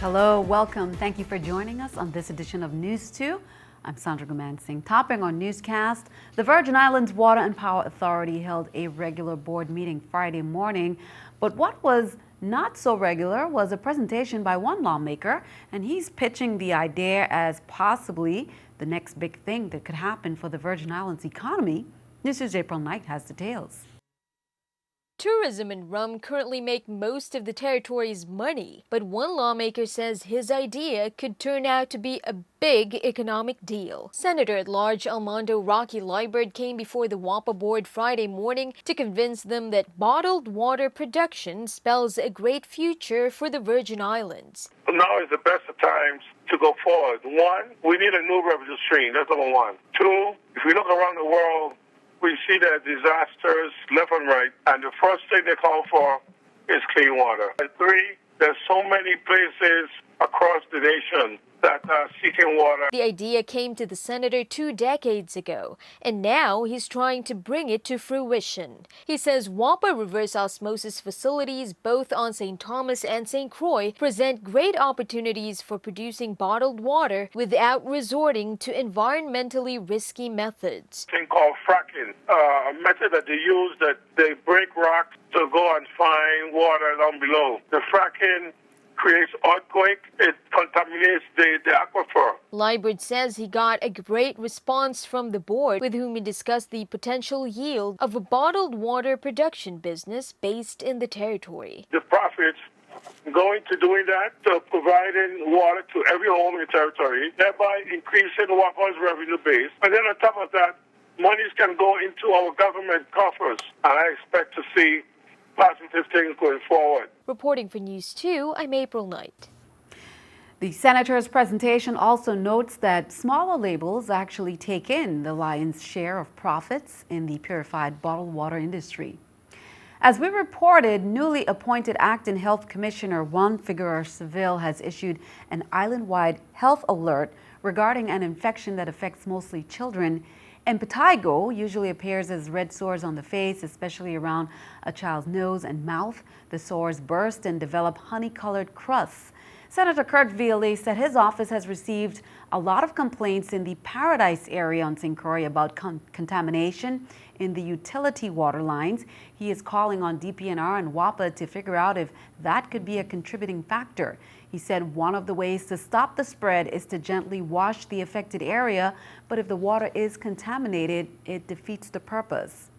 Hello, welcome. Thank you for joining us on this edition of News 2. I'm Sandra Gumansing. Topping on Newscast, the Virgin Islands Water and Power Authority held a regular board meeting Friday morning. But what was not so regular was a presentation by one lawmaker, and he's pitching the idea as possibly the next big thing that could happen for the Virgin Islands economy. News2's April Knight has details. Tourism and rum currently make most of the territory's money, but one lawmaker says his idea could turn out to be a big economic deal. Senator-at-Large Armando Rocky Liebert came before the WAPA board Friday morning to convince them that bottled water production spells a great future for the Virgin Islands. Now is the best of times to go forward. One, we need a new revenue stream. That's number one. Two, if we look around the world, we see there are disasters left and right, and the first thing they call for is clean water. And three, there's so many places across the nation that are seeking water. The idea came to the senator 2 decades ago, and now he's trying to bring it to fruition. He says WAPA reverse osmosis facilities both on St. Thomas and St. Croix present great opportunities for producing bottled water without resorting to environmentally risky methods. A thing called fracking, a method that they use that they break rocks to go and find water down below. The fracking creates earthquake, it contaminates the aquifer. Liebert says he got a great response from the board, with whom he discussed the potential yield of a bottled water production business based in the territory. The profits going to doing that, to providing water to every home in the territory, thereby increasing WAPA's revenue base. And then on top of that, monies can go into our government coffers. And I expect to see positive things going forward. Reporting for News 2, I'm April Knight. The senator's presentation also notes that smaller labels actually take in the lion's share of profits in the purified bottled water industry. As we reported, newly appointed Acting Health Commissioner Juan Figueroa Seville has issued an island-wide health alert regarding an infection that affects mostly children. Impetigo usually appears as red sores on the face, especially around a child's nose and mouth. The sores burst and develop honey-colored crusts. Senator Kurt Ville said his office has received a lot of complaints in the Paradise area on St. Croix about contamination in the utility water lines. He is calling on DPNR and WAPA to figure out if that could be a contributing factor. He said one of the ways to stop the spread is to gently wash the affected area, but if the water is contaminated, it defeats the purpose.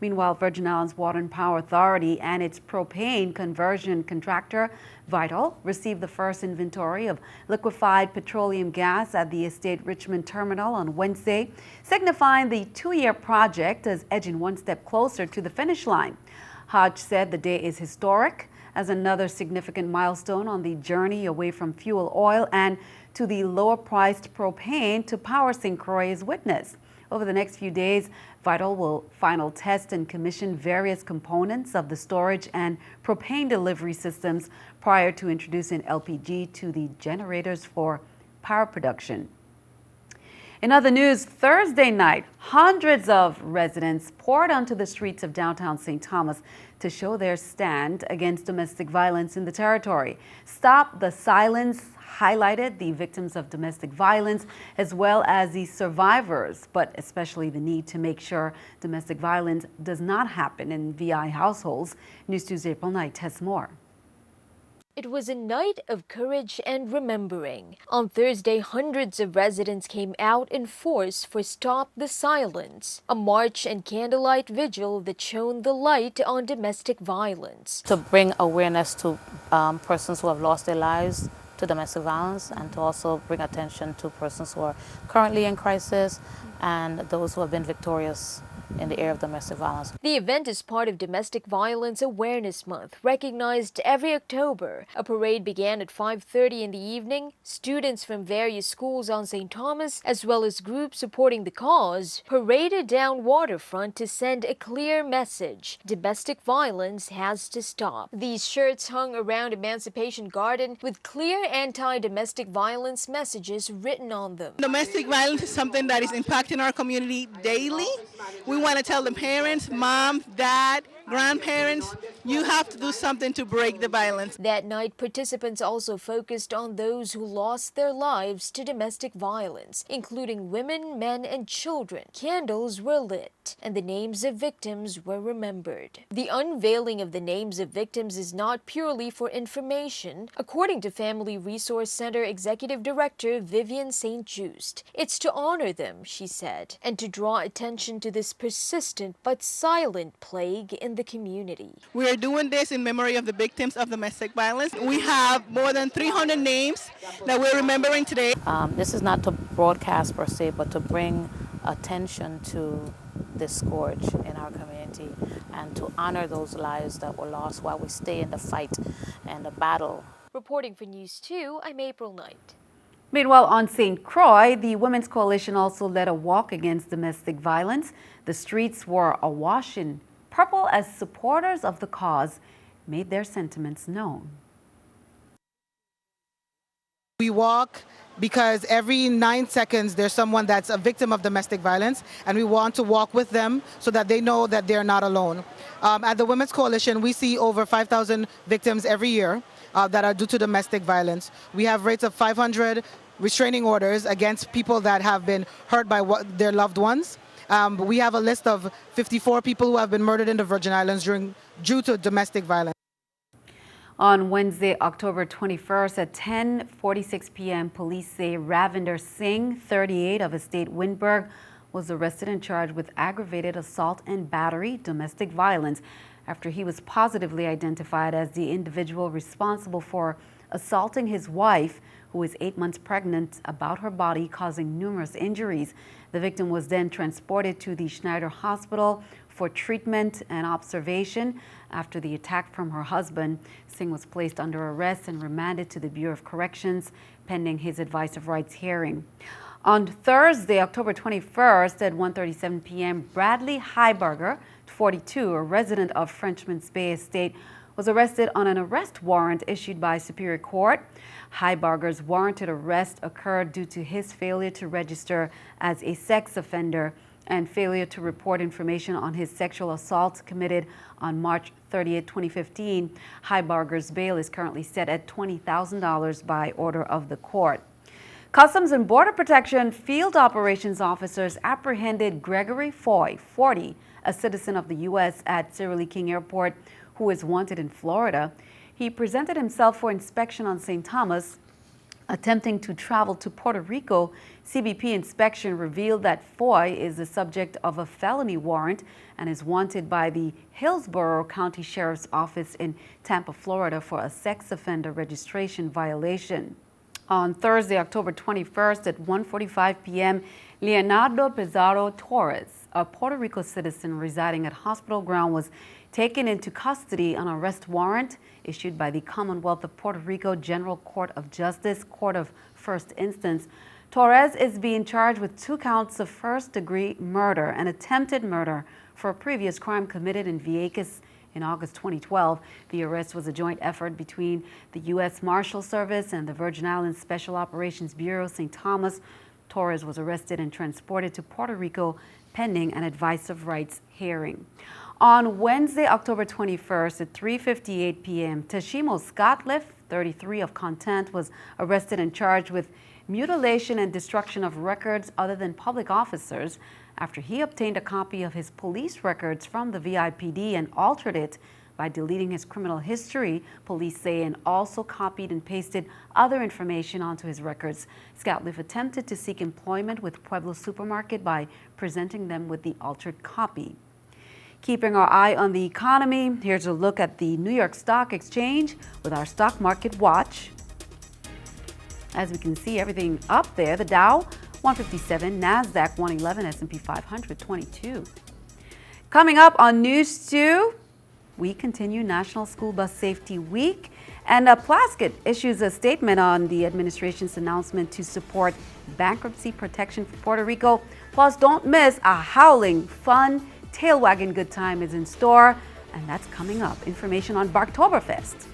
Meanwhile, Virgin Islands Water and Power Authority and its propane conversion contractor, Vital, received the first inventory of liquefied petroleum gas at the Estate Richmond terminal on Wednesday, signifying the 2-year project is edging one step closer to the finish line. Hodge said the day is historic as another significant milestone on the journey away from fuel oil and to the lower-priced propane to power St. Croix is witnessed. Over the next few days, Vital will final test and commission various components of the storage and propane delivery systems prior to introducing LPG to the generators for power production. In other news, Thursday night, hundreds of residents poured onto the streets of downtown St. Thomas to show their stand against domestic violence in the territory. Stop the Silence highlighted the victims of domestic violence as well as the survivors, but especially the need to make sure domestic violence does not happen in VI households. News2's April Knight has more. It was a night of courage and remembering. On Thursday, hundreds of residents came out in force for Stop the Silence, a march and candlelight vigil that shone the light on domestic violence. To bring awareness to persons who have lost their lives to domestic violence, and to also bring attention to persons who are currently in crisis and those who have been victorious in the area of domestic violence. The event is part of Domestic Violence Awareness Month, recognized every October. A parade began at 5:30 in the evening. Students from various schools on St. Thomas, as well as groups supporting the cause, paraded down waterfront to send a clear message: domestic violence has to stop. These shirts hung around Emancipation Garden with clear anti-domestic violence messages written on them. Domestic violence is something that is impacting our community daily. We want to tell the parents, mom, dad, grandparents, you have to do something to break the violence. That night, participants also focused on those who lost their lives to domestic violence, including women, men, and children. Candles were lit, and the names of victims were remembered. The unveiling of the names of victims is not purely for information, according to Family Resource Center Executive Director Vivian St. Just. It's to honor them, she said, and to draw attention to this persistent but silent plague in the community. We are doing this in memory of the victims of domestic violence. We have more than 300 names that we're remembering today. This is not to broadcast per se, but to bring attention to this scourge in our community and to honor those lives that were lost while we stay in the fight and the battle. Reporting for News 2, I'm April Knight. Meanwhile, on St. Croix, the Women's Coalition also led a walk against domestic violence. The streets were awash in purple as supporters of the cause made their sentiments known. We walk because every 9 seconds there's someone that's a victim of domestic violence, and we want to walk with them so that they know that they're not alone. At the Women's Coalition, we see over 5,000 victims every year that are due to domestic violence. We have rates of 500 restraining orders against people that have been hurt by their loved ones. We have a list of 54 people who have been murdered in the Virgin Islands due to domestic violence. On Wednesday, October 21st at 10:46 p.m., police say Ravinder Singh, 38, of Estate Windberg, was arrested and charged with aggravated assault and battery, domestic violence, after he was positively identified as the individual responsible for assaulting his wife, who was 8 months pregnant, about her body, causing numerous injuries. The victim was then transported to the Schneider Hospital for treatment and observation. After the attack from her husband, Singh was placed under arrest and remanded to the Bureau of Corrections pending his advice of rights hearing. On Thursday, October 21st at 1:37 p.m., Bradley Heiberger, 42, a resident of Frenchman's Bay Estate, was arrested on an arrest warrant issued by Superior Court. Heiberger's warranted arrest occurred due to his failure to register as a sex offender and failure to report information on his sexual assault committed on March 30, 2015. Heiberger's bail is currently set at $20,000 by order of the court. Customs and Border Protection Field Operations officers apprehended Gregory Foy, 40, a citizen of the U.S. at Cyril Lee King Airport, who is wanted in Florida. He presented himself for inspection on St. Thomas, attempting to travel to Puerto Rico. CBP inspection revealed that Foy is the subject of a felony warrant and is wanted by the Hillsborough County Sheriff's Office in Tampa, Florida, for a sex offender registration violation. On Thursday, October 21st at 1:45 p.m., Leonardo Pizarro Torres, a Puerto Rico citizen residing at Hospital Ground, was taken into custody on an arrest warrant issued by the Commonwealth of Puerto Rico General Court of Justice, Court of First Instance. Torres is being charged with 2 counts of first-degree murder and attempted murder for a previous crime committed in Vieques in August 2012. The arrest was a joint effort between the U.S. Marshal Service and the Virgin Islands Special Operations Bureau, St. Thomas. Torres was arrested and transported to Puerto Rico pending an advice of rights hearing. On Wednesday, October 21st at 3:58 p.m., Tashimo Scottliff, 33, of Content, was arrested and charged with mutilation and destruction of records other than public officers after he obtained a copy of his police records from the VIPD and altered it by deleting his criminal history, police say, and also copied and pasted other information onto his records. Scottliff attempted to seek employment with Pueblo Supermarket by presenting them with the altered copy. Keeping our eye on the economy, here's a look at the New York Stock Exchange with our Stock Market Watch. As we can see, everything up there. The Dow, 157, NASDAQ, 111, S&P 500, 22. Coming up on News 2, we continue National School Bus Safety Week, and Plaskett issues a statement on the administration's announcement to support bankruptcy protection for Puerto Rico. Plus, don't miss a howling, fun, tail-wagging good time is in store, and that's coming up. Information on Barktoberfest.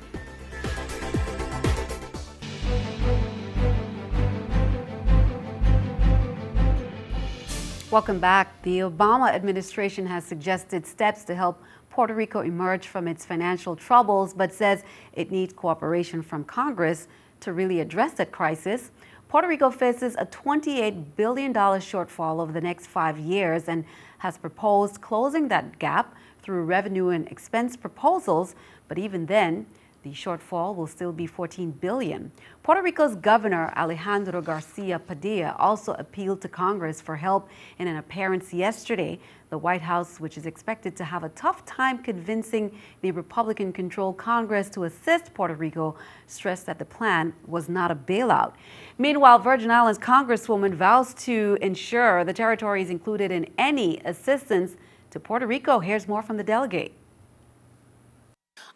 Welcome back. The Obama administration has suggested steps to help Puerto Rico emerge from its financial troubles, but says it needs cooperation from Congress to really address that crisis. Puerto Rico faces a $28 billion shortfall over the next 5 years and has proposed closing that gap through revenue and expense proposals, but even then, the shortfall will still be $14 billion. Puerto Rico's Governor Alejandro Garcia Padilla also appealed to Congress for help in an appearance yesterday. The White House, which is expected to have a tough time convincing the Republican-controlled Congress to assist Puerto Rico, stressed that the plan was not a bailout. Meanwhile, Virgin Islands Congresswoman vows to ensure the territory is included in any assistance to Puerto Rico. Here's more from the delegate.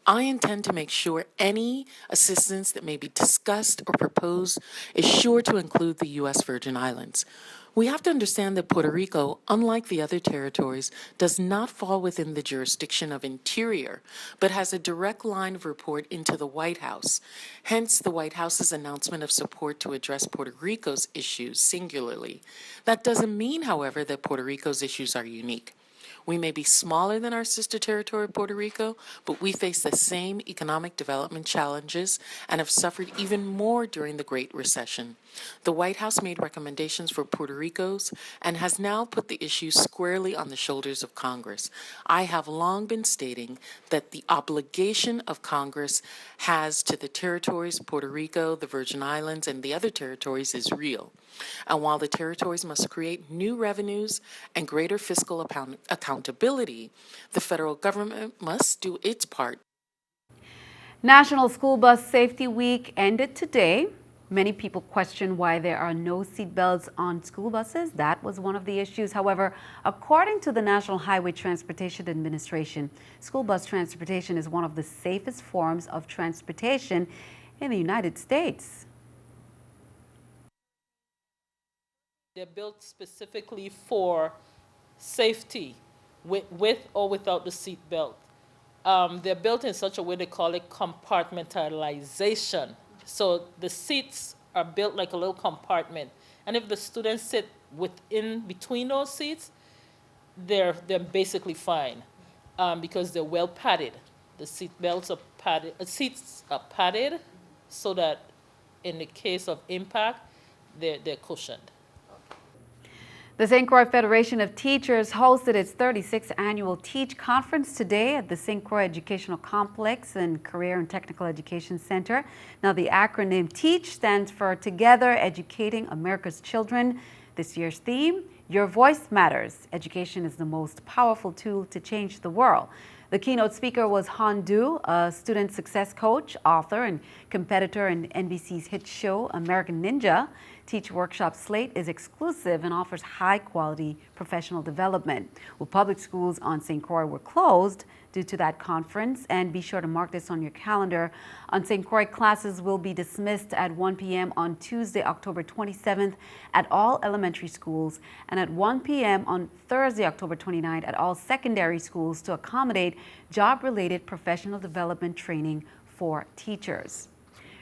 I intend to make sure any assistance that may be discussed or proposed is sure to include the U.S. Virgin Islands. We have to understand that Puerto Rico, unlike the other territories, does not fall within the jurisdiction of Interior, but has a direct line of report into the White House. Hence, the White House's announcement of support to address Puerto Rico's issues singularly. That doesn't mean, however, that Puerto Rico's issues are unique. We may be smaller than our sister territory, Puerto Rico, but we face the same economic development challenges and have suffered even more during the Great Recession. The White House made recommendations for Puerto Rico's and has now put the issue squarely on the shoulders of Congress. I have long been stating that the obligation of Congress has to the territories, Puerto Rico, the Virgin Islands, and the other territories is real. And while the territories must create new revenues and greater fiscal accountability, the federal government must do its part. National School Bus Safety Week ended today. Many people question why there are no seatbelts on school buses. That was one of the issues. However, according to the National Highway Transportation Administration, school bus transportation is one of the safest forms of transportation in the United States. They're built specifically for safety, with or without the seat belt. They're built in such a way, they call it compartmentalization. So the seats are built like a little compartment. And if the students sit between those seats, they're basically fine because they're well padded. The seat belts are padded, seats are padded so that in the case of impact, they're cushioned. The St. Croix Federation of Teachers hosted its 36th annual Teach Conference today at the St. Croix Educational Complex and Career and Technical Education Center. Now, the acronym TEACH stands for Together Educating America's Children. This year's theme, Your Voice Matters. Education is the most powerful tool to change the world. The keynote speaker was Han Du, a student success coach, author, and competitor in NBC's hit show American Ninja. Teach Workshop slate is exclusive and offers high-quality professional development. Well, public schools on St. Croix were closed due to that conference, and be sure to mark this on your calendar. On St. Croix, classes will be dismissed at 1 p.m. on Tuesday, October 27th at all elementary schools, and at 1 p.m. on Thursday, October 29th at all secondary schools to accommodate job-related professional development training for teachers.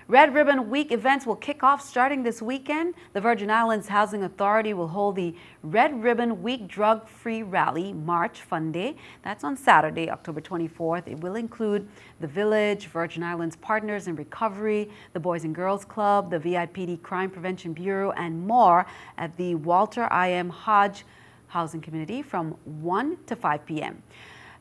Red Ribbon Week events will kick off starting this weekend. The Virgin Islands Housing Authority will hold the Red Ribbon Week Drug-Free Rally March Fun Day. That's on Saturday, October 24th. It will include the Village, Virgin Islands Partners in Recovery, the Boys and Girls Club, the VIPD Crime Prevention Bureau, and more at the Walter I.M. Hodge Housing Community from 1 to 5 p.m.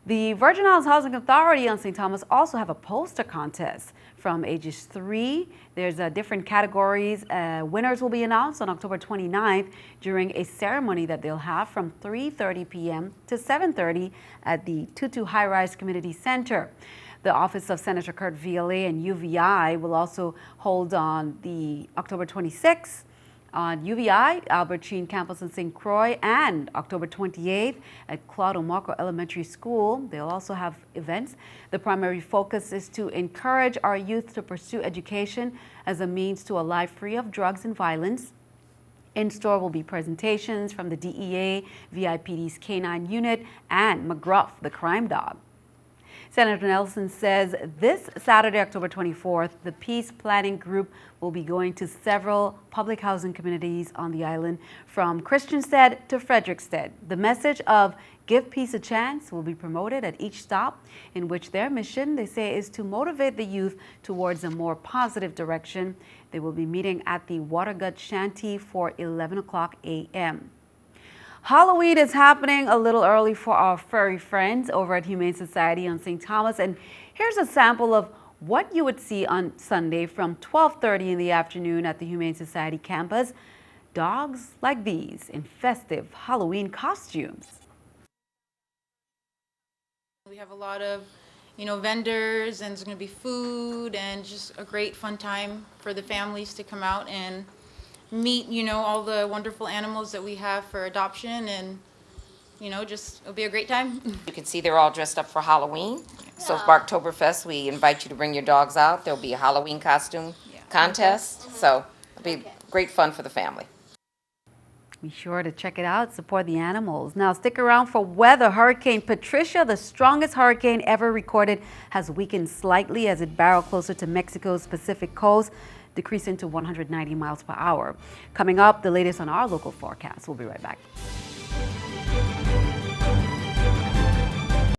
The Virgin Islands Housing Authority on St. Thomas also have a poster contest from ages 3. There's different categories. Winners will be announced on October 29th during a ceremony that they'll have from 3:30 p.m. to 7:30 at the Tutu High Rise Community Center. The Office of Senator Kurt VLA and UVI will also hold on the October 26th on UVI, Albert Sheen Campus in St. Croix, and October 28th at Claude O'Marco Elementary School. They'll also have events. The primary focus is to encourage our youth to pursue education as a means to a life free of drugs and violence. In store will be presentations from the DEA, VIPD's K-9 unit, and McGruff, the crime dog. Senator Nelson says this Saturday, October 24th, the Peace Planning Group will be going to several public housing communities on the island from Christiansted to Frederiksted. The message of Give Peace a Chance will be promoted at each stop, in which their mission, they say, is to motivate the youth towards a more positive direction. They will be meeting at the Watergut Shanty for 11 o'clock a.m. Halloween is happening a little early for our furry friends over at Humane Society on St. Thomas, and here's a sample of what you would see on Sunday from 12:30 in the afternoon at the Humane Society campus. Dogs like these in festive Halloween costumes. We have a lot of, vendors, and there's going to be food and just a great fun time for the families to come out and meet, all the wonderful animals that we have for adoption, and, it'll be a great time. You can see they're all dressed up for Halloween. So for Oktoberfest, we invite you to bring your dogs out. There'll be a Halloween costume contest. So it'll be great fun for the family. Be sure to check it out, support the animals. Now stick around for weather. Hurricane Patricia, the strongest hurricane ever recorded, has weakened slightly as it barreled closer to Mexico's Pacific coast, decreasing to 190 miles per hour. Coming up, the latest on our local forecast. We'll be right back.